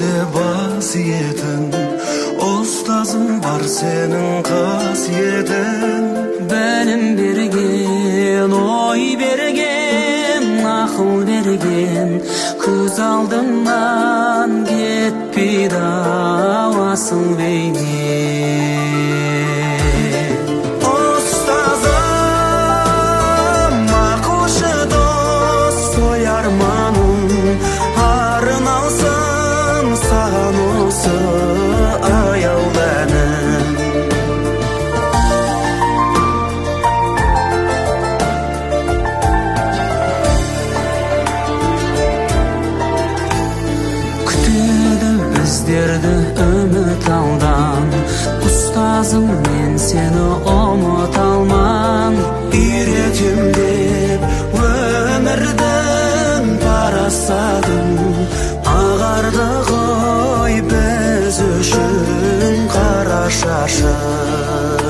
de vasiyetin, Ostazım var senin kasiyetin. Benim bergen, oy bergen, akıl bergen, Көз алдымнан кетпейді ауасың бейнең. Остазым, ақылшы дос, той арманым, арналсын саған осы аяуланым. Bizlerdi ümit aldan, Ustazım men seni umut alman. Үйретем деп өмірдің парасатын, ағарды ғой біз үшін қара шашың.